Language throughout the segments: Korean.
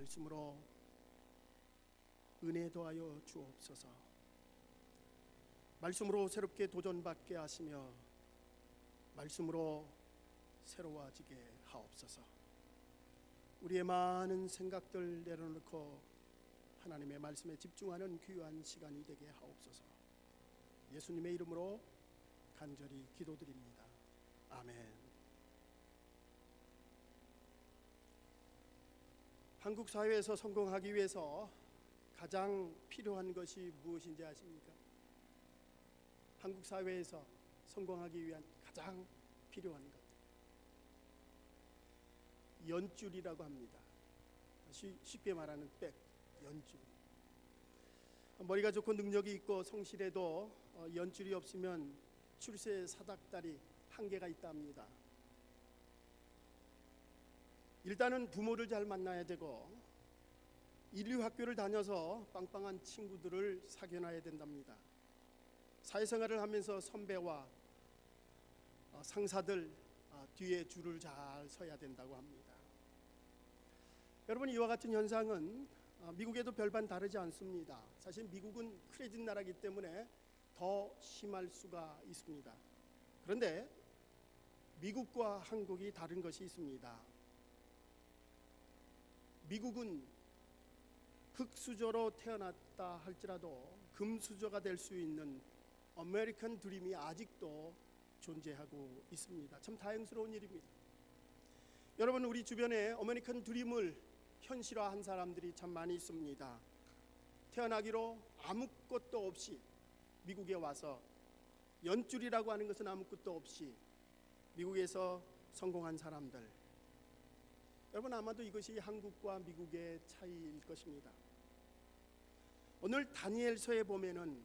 말씀으로 은혜 더하여 주옵소서. 말씀으로 새롭게 도전받게 하시며 말씀으로 새로워지게 하옵소서. 우리의 많은 생각들 내려놓고 하나님의 말씀에 집중하는 귀한 시간이 되게 하옵소서. 예수님의 이름으로 간절히 기도드립니다. 아멘. 한국 사회에서 성공하기 위해서 가장 필요한 것이 무엇인지 아십니까? 한국 사회에서 성공하기 위한 가장 필요한 것, 연줄이라고 합니다. 쉽게 말하는 백, 연줄. 머리가 좋고 능력이 있고 성실해도 연줄이 없으면 출세 사닥다리 한계가 있다 합니다. 일단은 부모를 잘 만나야 되고 인류학교를 다녀서 빵빵한 친구들을 사귀어놔야 된답니다. 사회생활을 하면서 선배와 상사들 뒤에 줄을 잘 서야 된다고 합니다. 여러분, 이와 같은 현상은 미국에도 별반 다르지 않습니다. 사실 미국은 크레딧 나라이기 때문에 더 심할 수가 있습니다. 그런데 미국과 한국이 다른 것이 있습니다. 미국은 흙수저로 태어났다 할지라도 금수저가 될 수 있는 아메리칸 드림이 아직도 존재하고 있습니다. 참 다행스러운 일입니다. 여러분, 우리 주변에 아메리칸 드림을 현실화한 사람들이 참 많이 있습니다. 태어나기로 아무것도 없이 미국에 와서, 연줄이라고 하는 것은 아무것도 없이 미국에서 성공한 사람들. 여러분, 아마도 이것이 한국과 미국의 차이일 것입니다. 오늘 다니엘서에 보면은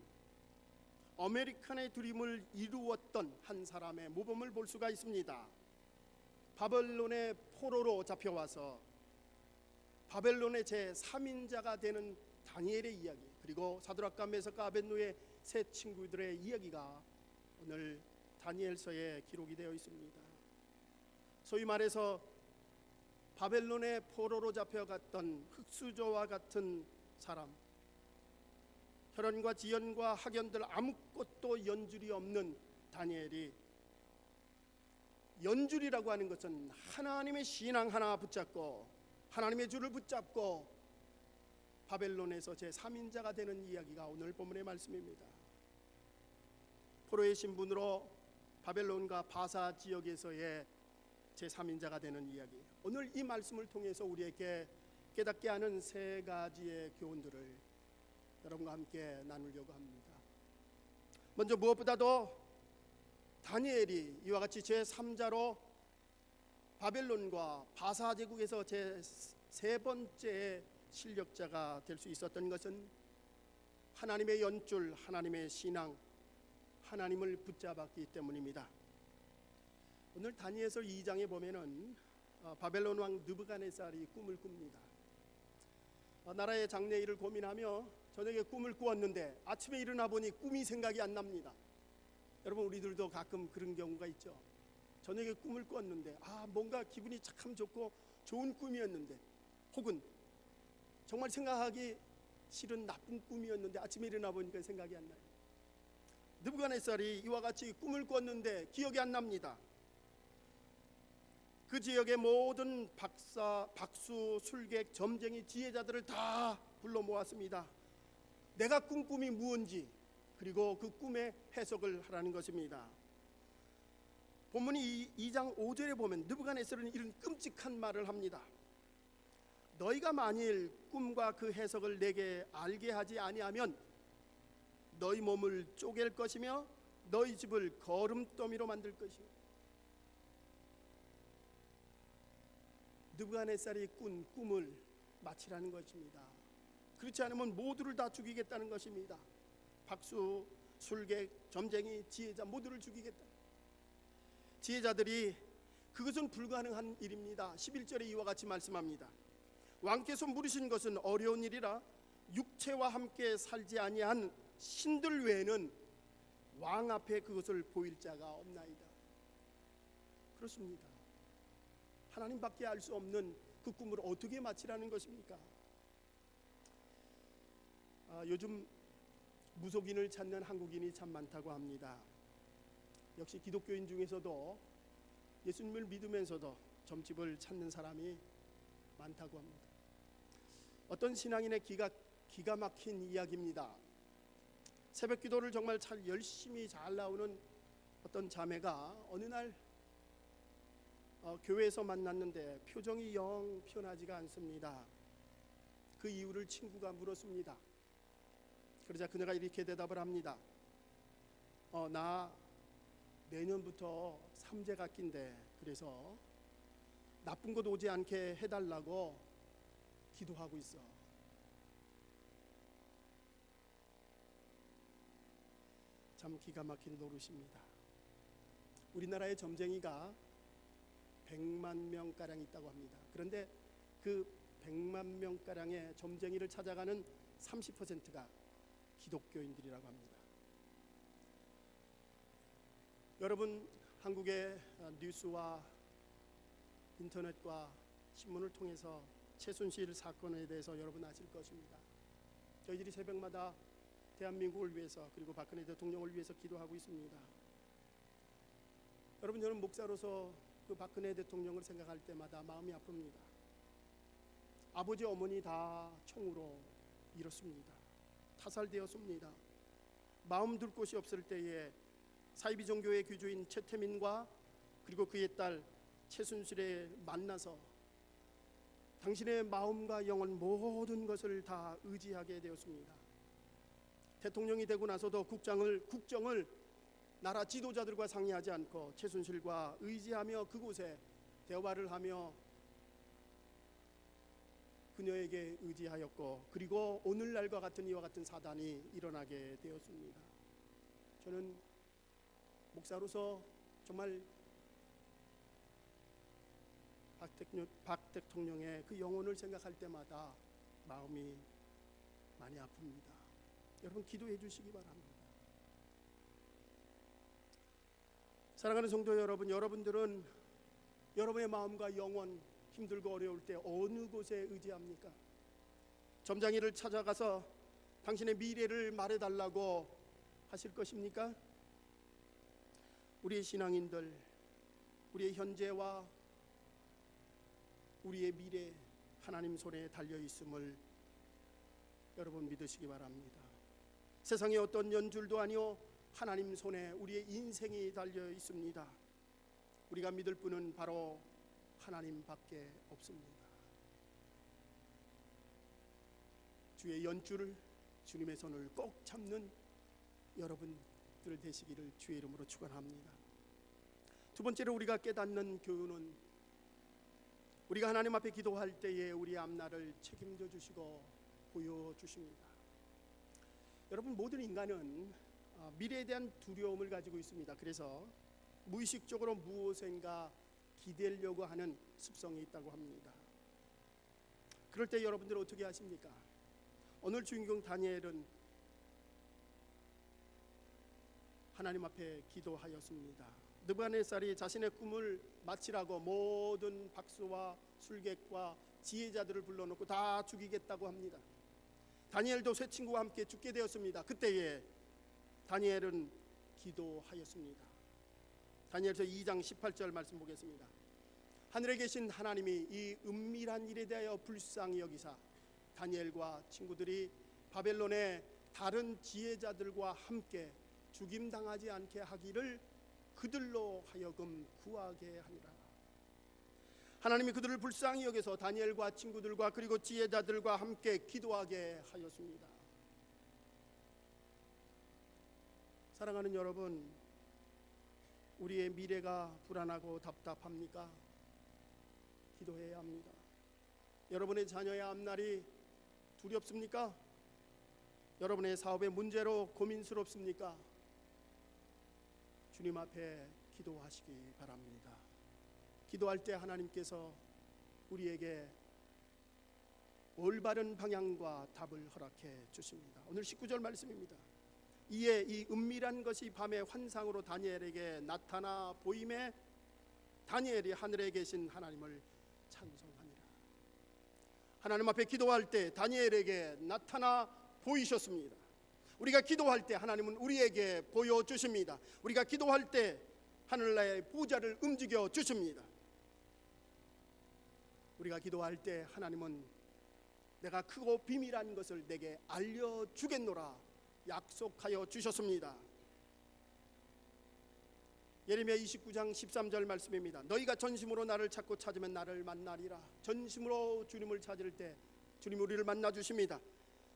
아메리칸의 드림을 이루었던 한 사람의 모범을 볼 수가 있습니다. 바벨론의 포로로 잡혀와서 바벨론의 제3인자가 되는 다니엘의 이야기, 그리고 사드락과 메삭과 아벳노의 세 친구들의 이야기가 오늘 다니엘서에 기록이 되어 있습니다. 소위 말해서 바벨론의 포로로 잡혀갔던 흙수저와 같은 사람, 혈연과 지연과 학연들 아무것도 연줄이 없는 다니엘이, 연줄이라고 하는 것은 하나님의 신앙 하나 붙잡고 하나님의 줄을 붙잡고 바벨론에서 제3인자가 되는 이야기가 오늘 본문의 말씀입니다. 포로의 신분으로 바벨론과 바사 지역에서의 제3인자가 되는 이야기, 오늘 이 말씀을 통해서 우리에게 깨닫게 하는 세 가지의 교훈들을 여러분과 함께 나누려고 합니다. 먼저 무엇보다도 다니엘이 이와 같이 제3자로 바벨론과 바사 제국에서 제 번째 실력자가 될 수 있었던 것은 하나님의 연줄, 하나님의 신앙, 하나님을 붙잡았기 때문입니다. 오늘 다니엘서 2장에 보면은 바벨론 왕 느부갓네살이 꿈을 꿉니다. 나라의 장래 일을 고민하며 저녁에 꿈을 꾸었는데 아침에 일어나 보니 꿈이 생각이 안 납니다. 여러분, 우리들도 가끔 그런 경우가 있죠. 저녁에 꿈을 꾸었는데 뭔가 기분이 참 좋고 좋은 꿈이었는데, 혹은 정말 생각하기 싫은 나쁜 꿈이었는데 아침에 일어나 보니까 생각이 안 나요. 느부갓네살이 이와 같이 꿈을 꿨는데 기억이 안 납니다. 그 지역의 모든 박수, 술객, 점쟁이, 지혜자들을 다 불러 모았습니다. 내가 꾼 꿈이 무엇인지, 그리고 그 꿈의 해석을 하라는 것입니다. 본문이 2장 5절에 보면 느부갓네살은 이런 끔찍한 말을 합니다. 너희가 만일 꿈과 그 해석을 내게 알게 하지 아니하면 너희 몸을 쪼갤 것이며 너희 집을 거름더미로 만들 것이며. 느부갓네살이 꾼 꿈을 마치라는 것입니다. 그렇지 않으면 모두를 다 죽이겠다는 것입니다. 박수, 술객, 점쟁이, 지혜자 모두를 죽이겠다. 지혜자들이 그것은 불가능한 일입니다. 11절에 이와 같이 말씀합니다. 왕께서 물으신 것은 어려운 일이라 육체와 함께 살지 아니한 신들 외에는 왕 앞에 그것을 보일 자가 없나이다. 그렇습니다. 하나님밖에 알 수 없는 그 꿈을 어떻게 마치라는 것입니까? 요즘 무속인을 찾는 한국인이 참 많다고 합니다. 역시 기독교인 중에서도 예수님을 믿으면서도 점집을 찾는 사람이 많다고 합니다. 어떤 신앙인의 기가 막힌 이야기입니다. 새벽 기도를 정말 잘 열심히 잘 나오는 어떤 자매가 어느 날 교회에서 만났는데 표정이 영 편하지가 않습니다. 그 이유를 친구가 물었습니다. 그러자 그녀가 이렇게 대답을 합니다. 나 내년부터 삼재가 낀대. 그래서 나쁜 것 오지 않게 해달라고 기도하고 있어. 참 기가 막힌 노릇입니다. 우리나라의 점쟁이가 100만 명가량 있다고 합니다. 그런데 그 100만 명가량의 점쟁이를 찾아가는 30%가 기독교인들이라고 합니다. 여러분, 한국의 뉴스와 인터넷과 신문을 통해서 최순실 사건에 대해서 여러분 아실 것입니다. 저희들이 새벽마다 대한민국을 위해서 그리고 박근혜 대통령을 위해서 기도하고 있습니다. 여러분, 저는 목사로서 그 박근혜 대통령을 생각할 때마다 마음이 아픕니다. 아버지 어머니 다 총으로 잃었습니다. 타살되었습니다. 마음 둘 곳이 없을 때에 사이비 종교의 교주인 최태민과 그리고 그의 딸 최순실에 만나서 당신의 마음과 영혼 모든 것을 다 의지하게 되었습니다. 대통령이 되고 나서도 국정을 나라 지도자들과 상의하지 않고 최순실과 의지하며 그곳에 대화를 하며 그녀에게 의지하였고, 그리고 오늘날과 같은 이와 같은 사단이 일어나게 되었습니다. 저는 목사로서 정말 박 대통령의 그 영혼을 생각할 때마다 마음이 많이 아픕니다. 여러분, 기도해 주시기 바랍니다. 사랑하는 성도 여러분, 여러분들은 여러분의 마음과 영혼 힘들고 어려울 때 어느 곳에 의지합니까? 점장이를 찾아가서 당신의 미래를 말해달라고 하실 것입니까? 우리의 신앙인들, 우리의 현재와 우리의 미래 하나님 손에 달려 있음을 여러분 믿으시기 바랍니다. 세상에 어떤 연줄도 아니요 하나님 손에 우리의 인생이 달려 있습니다. 우리가 믿을 분은 바로 하나님밖에 없습니다. 주의 연줄을, 주님의 손을 꼭 잡는 여러분들 되시기를 주의 이름으로 축원합니다. 두 번째로 우리가 깨닫는 교훈은 우리가 하나님 앞에 기도할 때에 우리의 앞날을 책임져 주시고 보여주십니다. 여러분, 모든 인간은 미래에 대한 두려움을 가지고 있습니다. 그래서 무의식적으로 무엇인가 기대려고 하는 습성이 있다고 합니다. 그럴 때 여러분들은 어떻게 하십니까? 오늘 주인공 다니엘은 하나님 앞에 기도하였습니다. 느부갓네살이 자신의 꿈을 마치라고 모든 박수와 술객과 지혜자들을 불러놓고 다 죽이겠다고 합니다. 다니엘도 새 친구와 함께 죽게 되었습니다. 그때에 다니엘은 기도하였습니다. 다니엘서 2장 18절 말씀 보겠습니다. 하늘에 계신 하나님이 이 은밀한 일에 대하여 불쌍히 여기사 다니엘과 친구들이 바벨론의 다른 지혜자들과 함께 죽임당하지 않게 하기를 그들로 하여금 구하게 하니라. 하나님이 그들을 불쌍히 여겨서 다니엘과 친구들과 그리고 지혜자들과 함께 기도하게 하였습니다. 사랑하는 여러분, 우리의 미래가 불안하고 답답합니까? 기도해야 합니다. 여러분의 자녀의 앞날이 두렵습니까? 여러분의 사업의 문제로 고민스럽습니까? 주님 앞에 기도하시기 바랍니다. 기도할 때 하나님께서 우리에게 올바른 방향과 답을 허락해 주십니다. 오늘 19절 말씀입니다. 이에 이 은밀한 것이 밤의 환상으로 다니엘에게 나타나 보임에 다니엘이 하늘에 계신 하나님을 찬송하니라. 하나님 앞에 기도할 때 다니엘에게 나타나 보이셨습니다. 우리가 기도할 때 하나님은 우리에게 보여주십니다. 우리가 기도할 때 하늘나라의 보좌를 움직여 주십니다. 우리가 기도할 때 하나님은 내가 크고 비밀한 것을 내게 알려주겠노라 약속하여 주셨습니다. 예레미야 29장 13절 말씀입니다. 너희가 전심으로 나를 찾고 찾으면 나를 만나리라. 전심으로 주님을 찾을 때 주님 우리를 만나 주십니다.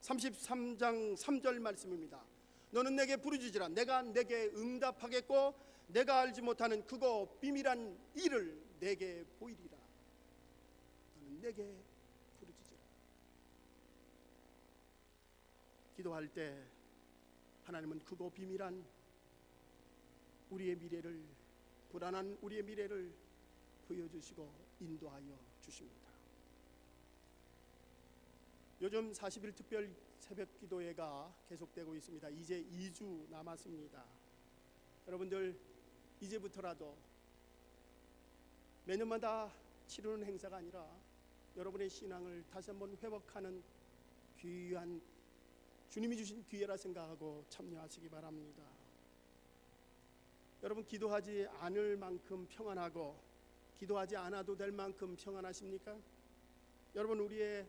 33장 3절 말씀입니다. 너는 내게 부르짖으라. 내가 내게 응답하겠고 내가 알지 못하는 크고 비밀한 일을 내게 보이리라. 너는 내게 부르짖으라. 기도할 때 하나님은 크고 비밀한 우리의 미래를, 불안한 우리의 미래를 보여주시고 인도하여 주십니다. 요즘 40일 특별 새벽 기도회가 계속되고 있습니다. 이제 2주 남았습니다. 여러분들 이제부터라도 매년마다 치르는 행사가 아니라 여러분의 신앙을 다시 한번 회복하는 귀한 주님이 주신 기회라 생각하고 참여하시기 바랍니다. 여러분 기도하지 않을 만큼 평안하고 기도하지 않아도 될 만큼 평안하십니까? 여러분 우리의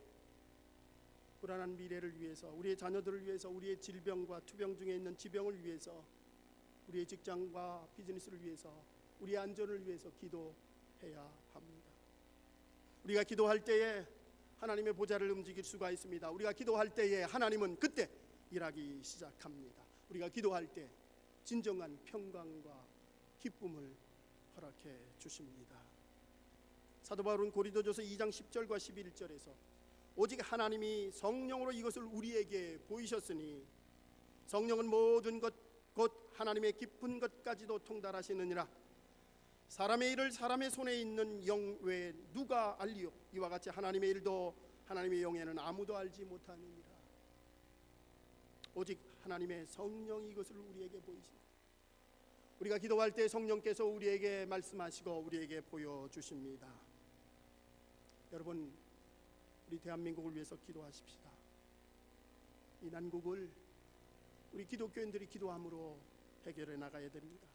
불안한 미래를 위해서, 우리의 자녀들을 위해서, 우리의 질병과 투병 중에 있는 지병을 위해서, 우리의 직장과 비즈니스를 위해서, 우리의 안전을 위해서 기도해야 합니다. 우리가 기도할 때에 하나님의 보좌를 움직일 수가 있습니다. 우리가 기도할 때에 하나님은 그때 일하기 시작합니다. 우리가 기도할 때 진정한 평강과 기쁨을 허락해 주십니다. 사도 바울은 고린도전서 2장 10절과 11절에서 오직 하나님이 성령으로 이것을 우리에게 보이셨으니 성령은 모든 것 곧 하나님의 깊은 것까지도 통달하시느니라. 사람의 일을 사람의 손에 있는 영 외에 누가 알리요? 이와 같이 하나님의 일도 하나님의 영에는 아무도 알지 못하느니라. 오직 하나님의 성령이 이것을 우리에게 보이십니다. 우리가 기도할 때 성령께서 우리에게 말씀하시고 우리에게 보여주십니다. 여러분 우리 대한민국을 위해서 기도하십시다. 이 난국을 우리 기독교인들이 기도함으로 해결해 나가야 됩니다.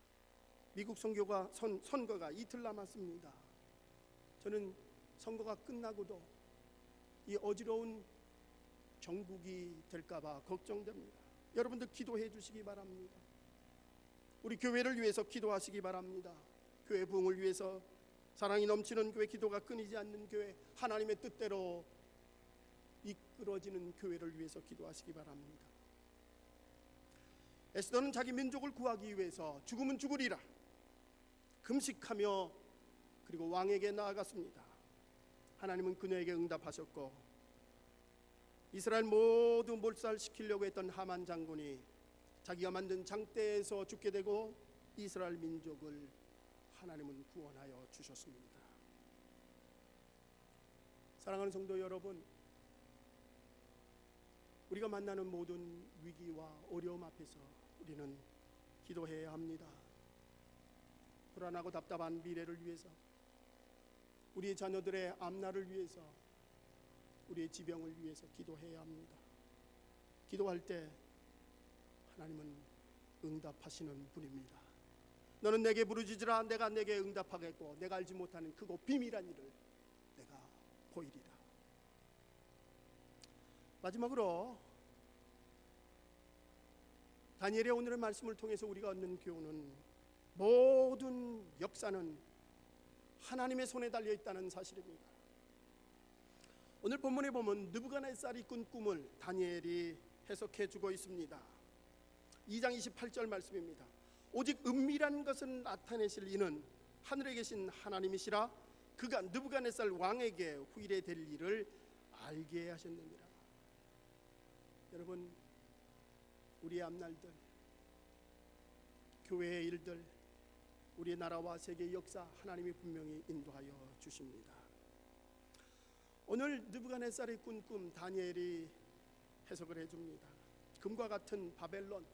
미국 선거가 이틀 남았습니다. 저는 선거가 끝나고도 이 어지러운 정국이 될까봐 걱정됩니다. 여러분들 기도해 주시기 바랍니다. 우리 교회를 위해서 기도하시기 바랍니다. 교회 부흥을 위해서, 사랑이 넘치는 교회, 기도가 끊이지 않는 교회, 하나님의 뜻대로 이끌어지는 교회를 위해서 기도하시기 바랍니다. 에스더는 자기 민족을 구하기 위해서 죽으면 죽으리라 금식하며 그리고 왕에게 나아갔습니다. 하나님은 그녀에게 응답하셨고 이스라엘 모두 몰살시키려고 했던 하만 장군이 자기가 만든 장대에서 죽게 되고 이스라엘 민족을 하나님은 구원하여 주셨습니다. 사랑하는 성도 여러분, 우리가 만나는 모든 위기와 어려움 앞에서 우리는 기도해야 합니다. 불안하고 답답한 미래를 위해서, 우리의 자녀들의 앞날을 위해서, 우리의 지병을 위해서 기도해야 합니다. 기도할 때 하나님은 응답하시는 분입니다. 너는 내게 부르짖으라. 내가 내게 응답하겠고 내가 알지 못하는 크고 비밀한 일을 내가 보이리라. 마지막으로 다니엘의 오늘의 말씀을 통해서 우리가 얻는 교훈은 모든 역사는 하나님의 손에 달려 있다는 사실입니다. 오늘 본문에 보면 느부갓네살이 꾼 꿈을 다니엘이 해석해 주고 있습니다. 2장 28절 말씀입니다. 오직 은밀한 것은 나타내실 이는 하늘에 계신 하나님이시라. 그가 느부갓네살 왕에게 후일에 될 일을 알게 하셨느니라. 여러분, 우리의 앞날들, 교회의 일들, 우리의 나라와 세계의 역사 하나님이 분명히 인도하여 주십니다. 오늘 느부갓네살이 꾼 꿈 다니엘이 해석을 해줍니다. 금과 같은 바벨론,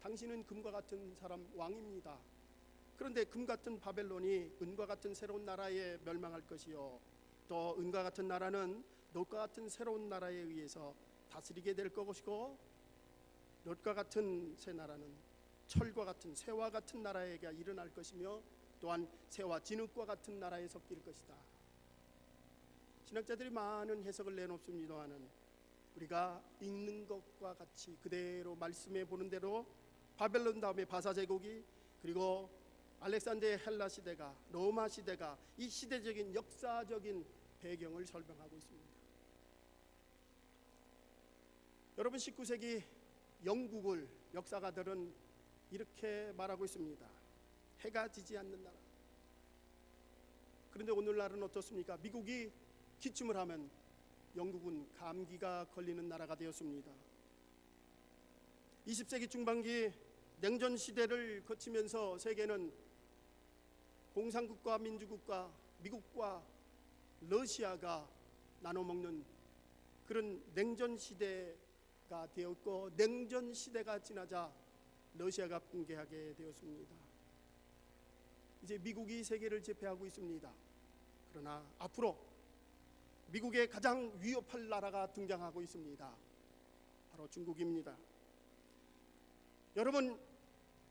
당신은 금과 같은 사람 왕입니다. 그런데 금 같은 바벨론이 은과 같은 새로운 나라에 멸망할 것이요, 또 은과 같은 나라는 롯과 같은 새로운 나라에 의해서 다스리게 될 것이고, 롯과 같은 새 나라는 철과 같은 새와 같은 나라에게 일어날 것이며, 또한 새와 진흙과 같은 나라에 섞일 것이다. 신학자들이 많은 해석을 내놓습니다마는 우리가 읽는 것과 같이 그대로 말씀해 보는 대로 바벨론 다음에 바사 제국이, 그리고 알렉산더의 헬라 시대가, 로마 시대가 이 시대적인 역사적인 배경을 설명하고 있습니다. 여러분, 19세기 영국을 역사가들은 이렇게 말하고 있습니다. 해가 지지 않는 나라. 그런데 오늘날은 어떻습니까? 미국이 기침을 하면 영국은 감기가 걸리는 나라가 되었습니다. 20세기 중반기 냉전 시대를 거치면서 세계는 공산국가, 민주국가, 미국과 러시아가 나눠먹는 그런 냉전 시대가 되었고, 냉전 시대가 지나자 러시아가 붕괴하게 되었습니다. 이제 미국이 세계를 제패하고 있습니다. 그러나 앞으로 미국의 가장 위협할 나라가 등장하고 있습니다. 바로 중국입니다. 여러분,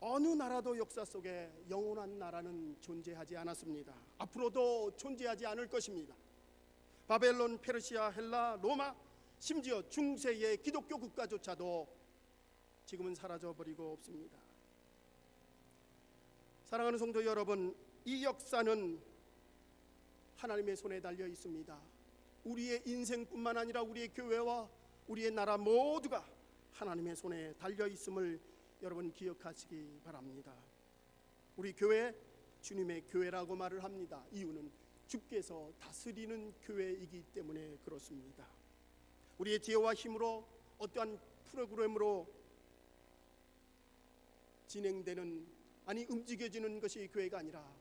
어느 나라도 역사 속에 영원한 나라는 존재하지 않았습니다. 앞으로도 존재하지 않을 것입니다. 바벨론, 페르시아, 헬라, 로마, 심지어 중세의 기독교 국가조차도 지금은 사라져버리고 없습니다. 사랑하는 성도 여러분, 이 역사는 하나님의 손에 달려 있습니다. 우리의 인생뿐만 아니라 우리의 교회와 우리의 나라 모두가 하나님의 손에 달려 있음을 여러분 기억하시기 바랍니다. 우리 교회, 주님의 교회라고 말을 합니다. 이유는 주께서 다스리는 교회이기 때문에 그렇습니다. 우리의 지혜와 힘으로 어떠한 프로그램으로 진행되는, 아니 움직여지는 것이 교회가 아니라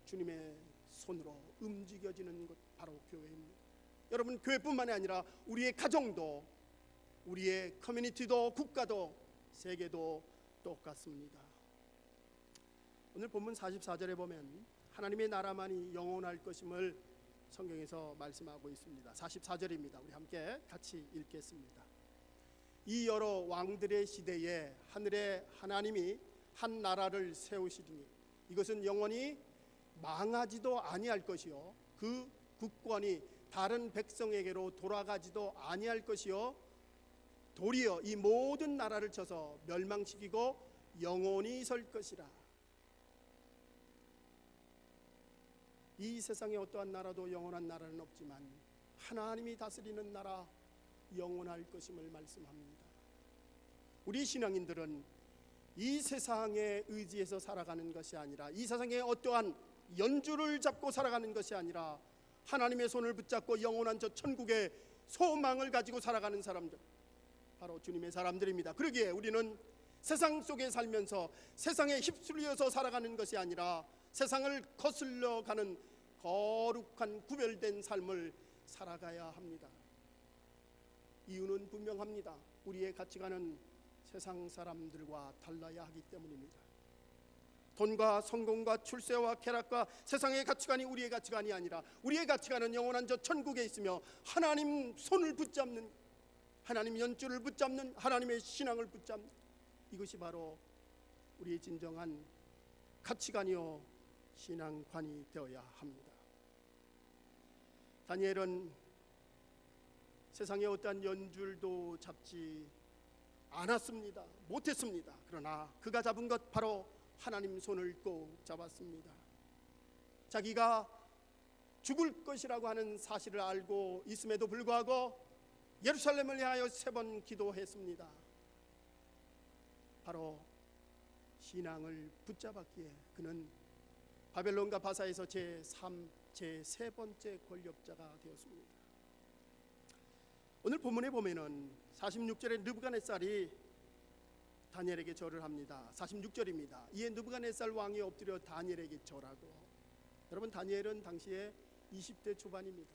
주님의 손으로 움직여지는 것, 바로 교회입니다. 여러분, 교회뿐만이 아니라 우리의 가정도, 우리의 커뮤니티도, 국가도, 세계도 똑같습니다. 오늘 본문 44절에 보면 하나님의 나라만이 영원할 것임을 성경에서 말씀하고 있습니다. 44절입니다. 우리 함께 같이 읽겠습니다. 이 여러 왕들의 시대에 하늘의 하나님이 한 나라를 세우시리니 이것은 영원히 망하지도 아니할 것이요 그 국권이 다른 백성에게로 돌아가지도 아니할 것이요 도리어 이 모든 나라를 쳐서 멸망시키고 영원히 설 것이라. 이 세상에 어떠한 나라도 영원한 나라는 없지만 하나님이 다스리는 나라 영원할 것임을 말씀합니다. 우리 신앙인들은 이 세상에 의지해서 살아가는 것이 아니라, 이 세상에 어떠한 연주를 잡고 살아가는 것이 아니라 하나님의 손을 붙잡고 영원한 저 천국의 소망을 가지고 살아가는 사람들, 바로 주님의 사람들입니다. 그러기에 우리는 세상 속에 살면서 세상에 휩쓸려서 살아가는 것이 아니라 세상을 거슬러 가는 거룩한 구별된 삶을 살아가야 합니다. 이유는 분명합니다. 우리의 가치관은 세상 사람들과 달라야 하기 때문입니다. 돈과 성공과 출세와 쾌락과 세상의 가치관이 우리의 가치관이 아니라 우리의 가치관은 영원한 저 천국에 있으며 하나님 손을 붙잡는, 하나님 연줄을 붙잡는, 하나님의 신앙을 붙잡는, 이것이 바로 우리의 진정한 가치관이요 신앙관이 되어야 합니다. 다니엘은 세상에 어떠한 연줄도 잡지 않았습니다. 못했습니다. 그러나 그가 잡은 것 바로 하나님 손을 꼭 잡았습니다. 자기가 죽을 것이라고 하는 사실을 알고 있음에도 불구하고 예루살렘을 향하여 3번 기도했습니다. 바로 신앙을 붙잡았기에 그는 바벨론과 바사에서 제3 번째 권력자가 되었습니다. 오늘 본문에 보면은 46절에 느부갓네살이 다니엘에게 절을 합니다. 46절입니다. 이에 느부갓네살 왕이 엎드려 다니엘에게 절하고, 여러분 다니엘은 당시에 20대 초반입니다.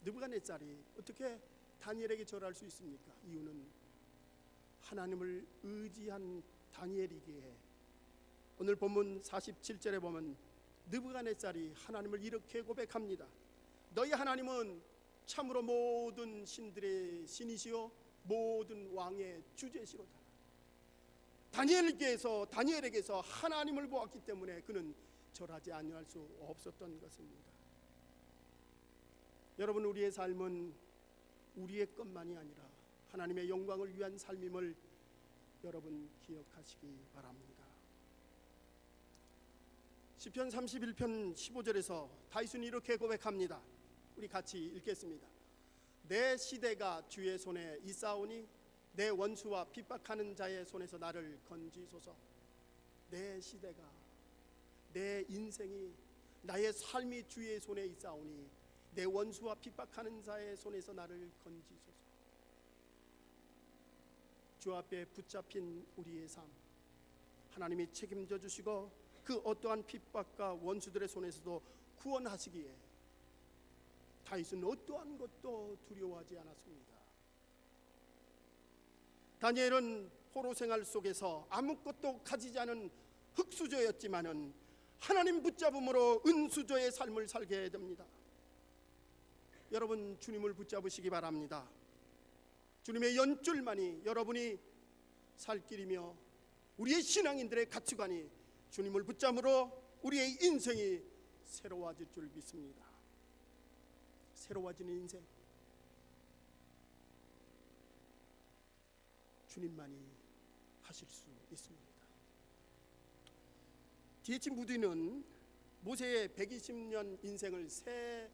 느부갓네살이 어떻게 다니엘에게 절할 수 있습니까? 이유는 하나님을 의지한 다니엘이기에. 오늘 본문 47절에 보면 느부갓네살이 하나님을 이렇게 고백합니다. 너희 하나님은 참으로 모든 신들의 신이시요 모든 왕의 주제시로다. 다니엘에게서 하나님을 보았기 때문에 그는 절하지 아니할 수 없었던 것입니다. 여러분, 우리의 삶은 우리의 것만이 아니라 하나님의 영광을 위한 삶임을 여러분 기억하시기 바랍니다. 시편 31편 15절에서 다윗은 이렇게 고백합니다. 우리 같이 읽겠습니다. 내 시대가 주의 손에 있사오니 내 원수와 핍박하는 자의 손에서 나를 건지소서. 내 시대가, 내 인생이, 나의 삶이 주의 손에 있사오니 내 원수와 핍박하는 자의 손에서 나를 건지소서. 주 앞에 붙잡힌 우리의 삶, 하나님이 책임져 주시고 그 어떠한 핍박과 원수들의 손에서도 구원하시기에 다윗은 어떠한 것도 두려워하지 않았습니다. 다니엘은 포로 생활 속에서 아무것도 가지지 않은 흙수저였지만은 하나님 붙잡음으로 은수저의 삶을 살게 됩니다. 여러분, 주님을 붙잡으시기 바랍니다. 주님의 연줄만이 여러분이 살 길이며 우리의 신앙인들의 가치관이 주님을 붙잡으로 우리의 인생이 새로워질 줄 믿습니다. 새로워지는 인생, 주님만이 하실 수 있습니다. D.H. 무디는 모세의 120년 인생을 세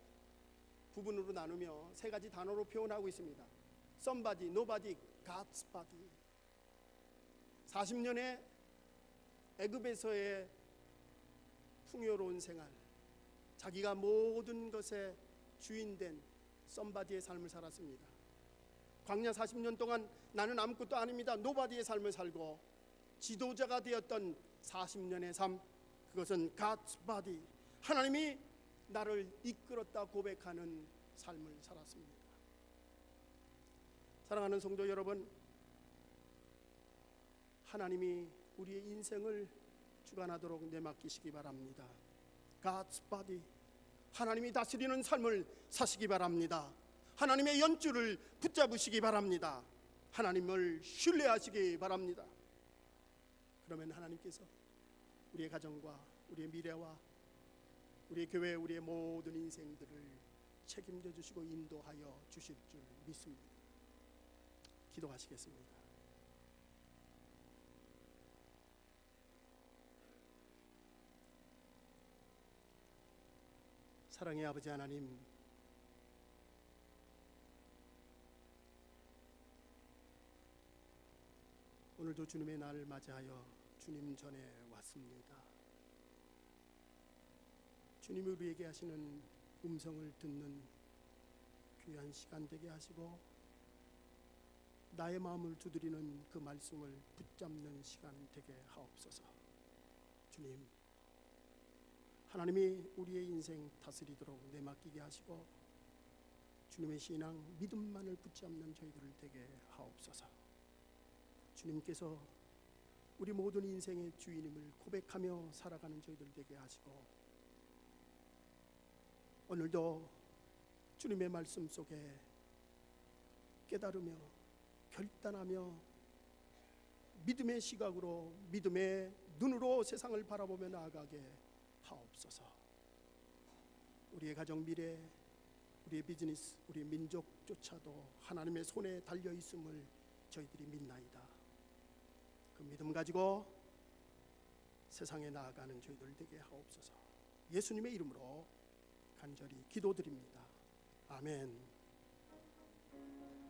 부분으로 나누며 세 가지 단어로 표현하고 있습니다. Somebody, nobody, God's body. 40년의 애굽에서의 풍요로운 생활, 자기가 모든 것의 주인된 somebody의 삶을 살았습니다. 광야 40년 동안 나는 아무것도 아닙니다, nobody의 삶을 살고 지도자가 되었던 40년의 삶, 그것은 God's body, 하나님이 나를 이끌었다 고백하는 삶을 살았습니다. 사랑하는 성도 여러분, 하나님이 우리의 인생을 주관하도록 내맡기시기 바랍니다. God's body, 하나님이 다스리는 삶을 사시기 바랍니다. 하나님의 연줄을 붙잡으시기 바랍니다. 하나님을 신뢰하시기 바랍니다. 그러면 하나님께서 우리의 가정과 우리의 미래와 우리의 교회, 우리의 모든 인생들을 책임져 주시고 인도하여 주실 줄 믿습니다. 기도하시겠습니다. 사랑의 아버지 하나님, 오늘도 주님의 날을 맞이하여 주님 전에 왔습니다. 주님이 우리에게 하시는 음성을 듣는 귀한 시간 되게 하시고 나의 마음을 두드리는 그 말씀을 붙잡는 시간 되게 하옵소서. 주님, 하나님이 우리의 인생 다스리도록 내맡기게 하시고 주님의 신앙, 믿음만을 붙잡는 저희들을 되게 하옵소서. 주님께서 우리 모든 인생의 주인임을 고백하며 살아가는 저희들 되게 하시고 오늘도 주님의 말씀 속에 깨달으며 결단하며 믿음의 시각으로, 믿음의 눈으로 세상을 바라보며 나아가게 하옵소서. 우리의 가정 미래, 우리의 비즈니스, 우리의 민족조차도 하나님의 손에 달려 있음을 저희들이 믿나이다. 그 믿음 가지고 세상에 나아가는 저희들 되게 하옵소서. 예수님의 이름으로 간절히 기도드립니다. 아멘.